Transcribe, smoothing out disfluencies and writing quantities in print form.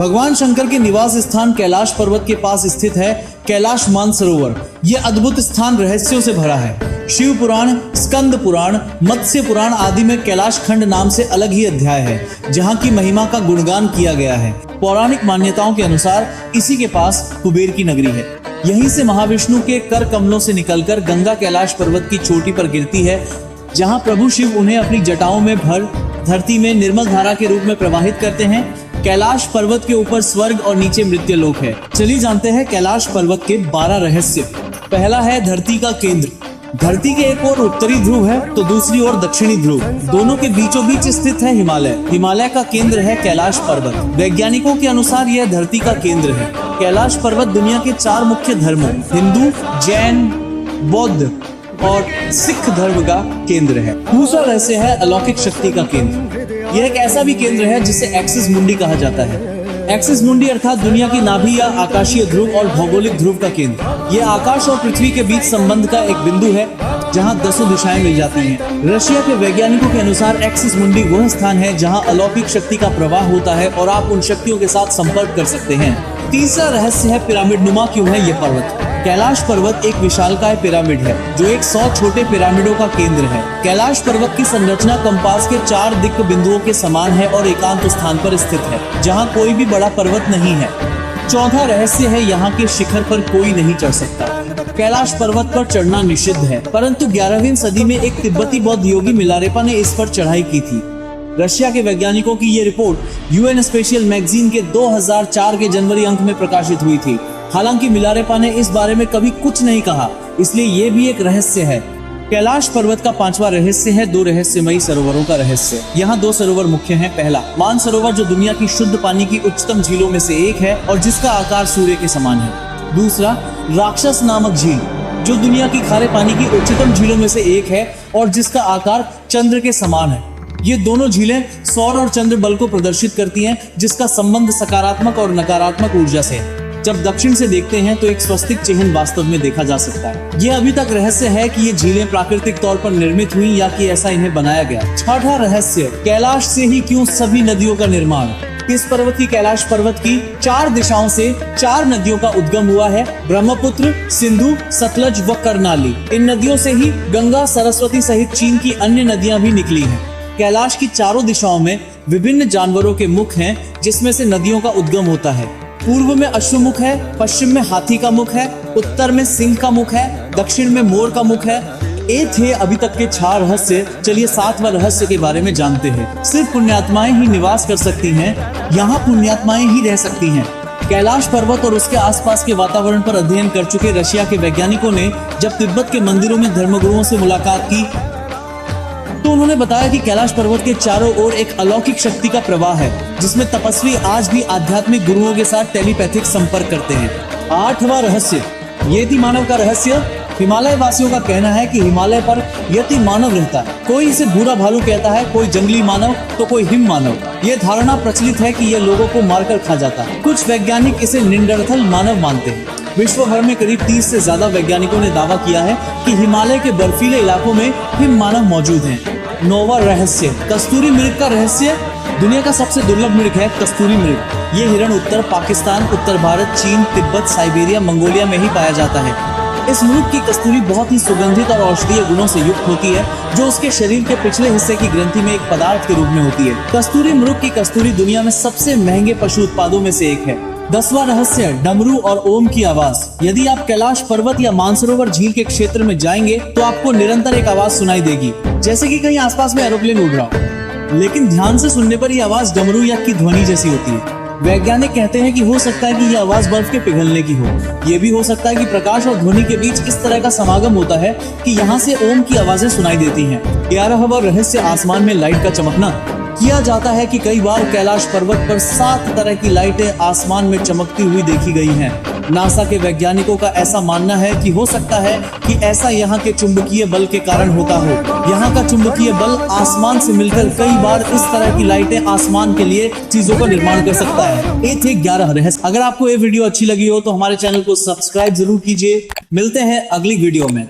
भगवान शंकर के निवास स्थान कैलाश पर्वत के पास स्थित है कैलाश मानसरोवर। यह अद्भुत स्थान रहस्यों से भरा है। शिव पुराण, स्कंद पुराण, मत्स्य पुराण आदि में कैलाश खंड नाम से अलग ही अध्याय है, जहाँ की महिमा का गुणगान किया गया है। पौराणिक मान्यताओं के अनुसार इसी के पास कुबेर की नगरी है। यहीं से महाविष्णु के कर कमलों से निकलकर गंगा कैलाश पर्वत की चोटी पर गिरती है, जहाँ प्रभु शिव उन्हें अपनी जटाओं में भर धरती में निर्मल धारा के रूप में प्रवाहित करते हैं। कैलाश पर्वत के ऊपर स्वर्ग और नीचे मृत्युलोक है। चलिए जानते हैं कैलाश पर्वत के 12 रहस्य। पहला है धरती का केंद्र। धरती के एक ओर उत्तरी ध्रुव है तो दूसरी ओर दक्षिणी ध्रुव। दोनों के बीचों बीच स्थित है हिमालय। हिमालय का केंद्र है कैलाश पर्वत। वैज्ञानिकों के अनुसार यह धरती का केंद्र है। कैलाश पर्वत दुनिया के 4 मुख्य धर्मों हिंदू, जैन, बौद्ध और सिख धर्म का केंद्र है। दूसरा रहस्य है अलौकिक शक्ति का केंद्र। यह एक ऐसा भी केंद्र है जिसे एक्सिस मुंडी कहा जाता है। एक्सिस मुंडी अर्थात दुनिया की नाभि या आकाशीय ध्रुव और भौगोलिक ध्रुव का केंद्र। यह आकाश और पृथ्वी के बीच संबंध का एक बिंदु है जहां 10 दिशाएं मिल जाती हैं। रशिया के वैज्ञानिकों के अनुसार एक्सिस मुंडी वह स्थान है जहां अलौकिक शक्ति का प्रवाह होता है और आप उन शक्तियों के साथ संपर्क कर सकते हैं। तीसरा रहस्य है पिरामिड नुमा क्यों है यह पर्वत। कैलाश पर्वत एक विशालकाय पिरामिड है जो 100 छोटे पिरामिडों का केंद्र है। कैलाश पर्वत की संरचना कंपास के 4 दिक्क बिंदुओं के समान है और एकांत स्थान पर स्थित है जहां कोई भी बड़ा पर्वत नहीं है। चौथा रहस्य है यहाँ के शिखर पर कोई नहीं चढ़ सकता। कैलाश पर्वत पर चढ़ना निषिद्ध है, परंतु 11वीं सदी में एक तिब्बती बौद्ध योगी मिलारेपा ने इस पर चढ़ाई की थी। रशिया के वैज्ञानिकों की ये रिपोर्ट यूएन स्पेशियल मैगजीन के 2004 के जनवरी अंक में प्रकाशित हुई थी। हालांकि मिलारेपा ने इस बारे में कभी कुछ नहीं कहा, इसलिए ये भी एक रहस्य है। कैलाश पर्वत का 5वां रहस्य है 2 रहस्यमयी सरोवरों का रहस्य। यहाँ 2 सरोवर मुख्य हैं। पहला मानसरोवर जो दुनिया की शुद्ध पानी की उच्चतम झीलों में से एक है और जिसका आकार सूर्य के समान है। दूसरा राक्षस नामक झील जो दुनिया की खारे पानी की उच्चतम झीलों में से एक है और जिसका आकार चंद्र के समान है। ये दोनों झीलें सौर और चंद्र बल को प्रदर्शित करती हैं, जिसका संबंध सकारात्मक और नकारात्मक ऊर्जा से है। जब दक्षिण से देखते हैं तो एक स्वस्तिक चिन्ह वास्तव में देखा जा सकता है। यह अभी तक रहस्य है कि ये झीलें प्राकृतिक तौर पर निर्मित हुई या कि ऐसा इन्हें बनाया गया। छठा रहस्य कैलाश से ही क्यों सभी नदियों का निर्माण। इस पर्वत की कैलाश पर्वत की 4 दिशाओं से 4 नदियों का उद्गम हुआ है। ब्रह्मपुत्र, सिंधु, सतलज व करनाली। इन नदियों से ही गंगा, सरस्वती सहित चीन की अन्य नदियां भी निकली हैं। कैलाश की चारों दिशाओं में विभिन्न जानवरों के मुख हैं, जिसमें से नदियों का उद्गम होता है। पूर्व में अश्वमुख है, पश्चिम में हाथी का मुख है, उत्तर में सिंह का मुख है, दक्षिण में मोर का मुख है। ये थे अभी तक के 6 रहस्य। चलिए 7वां रहस्य के बारे में जानते हैं। सिर्फ पुण्यात्माएं ही निवास कर सकती हैं, यहाँ पुण्यात्माएं ही रह सकती हैं। कैलाश पर्वत और उसके आसपास के वातावरण पर अध्ययन कर चुके रशिया के वैज्ञानिकों ने जब तिब्बत के मंदिरों में धर्मगुरुओं से मुलाकात की तो उन्होंने बताया कि कैलाश पर्वत के चारों ओर एक अलौकिक शक्ति का प्रवाह है, जिसमें तपस्वी आज भी आध्यात्मिक गुरुओं के साथ टेलीपैथिक संपर्क करते हैं। 8वां रहस्य यति मानव का रहस्य। हिमालय वासियों का कहना है कि हिमालय पर यति मानव रहता है। कोई इसे भूरा भालू कहता है, कोई जंगली मानव तो कोई हिम मानव। ये धारणा प्रचलित है कि यह लोगों को मारकर खा जाता है। कुछ वैज्ञानिक इसे निंडरथल मानव मानते हैं। विश्व भर में करीब 30 से ज्यादा वैज्ञानिकों ने दावा किया है कि हिमालय के बर्फीले इलाकों में हिम मानव मौजूद हैं। 9वां रहस्य कस्तूरी मृग का रहस्य। दुनिया का सबसे दुर्लभ मृग है कस्तूरी मृग। ये हिरण उत्तर पाकिस्तान, उत्तर भारत, चीन, तिब्बत, साइबेरिया, मंगोलिया में ही पाया जाता है। इस मृग की कस्तूरी बहुत ही सुगंधित और औषधीय गुणों से युक्त होती है, जो उसके शरीर के पिछले हिस्से की ग्रंथि में एक पदार्थ के रूप में होती है। कस्तूरी मृग की कस्तूरी दुनिया में सबसे महंगे पशु उत्पादों में से एक है। 10वां रहस्य डमरू और ओम की आवाज। यदि आप कैलाश पर्वत या मानसरोवर झील के क्षेत्र में जाएंगे तो आपको निरंतर एक आवाज सुनाई देगी, जैसे कि कहीं आसपास में एरोप्लेन उड़ रहा हो। लेकिन ध्यान से सुनने पर यह आवाज डमरू या की ध्वनि जैसी होती है। वैज्ञानिक कहते हैं कि हो सकता है कि यह आवाज बर्फ के पिघलने की हो। यह भी हो सकता है कि प्रकाश और ध्वनि के बीच इस तरह का समागम होता है कि यहाँ से ओम की आवाजें सुनाई देती हैं। 11वां रहस्य आसमान में लाइट का चमकना। किया जाता है कि कई बार कैलाश पर्वत पर 7 तरह की लाइटें आसमान में चमकती हुई देखी गई हैं। नासा के वैज्ञानिकों का ऐसा मानना है कि हो सकता है कि ऐसा यहाँ के चुंबकीय बल के कारण होता हो। यहाँ का चुंबकीय बल आसमान से मिलकर कई बार इस तरह की लाइटें आसमान के लिए चीजों का निर्माण कर सकता है। ये थे 11 रहस्य। अगर आपको ये वीडियो अच्छी लगी हो तो हमारे चैनल को सब्सक्राइब जरूर कीजिए। मिलते हैं अगली वीडियो में।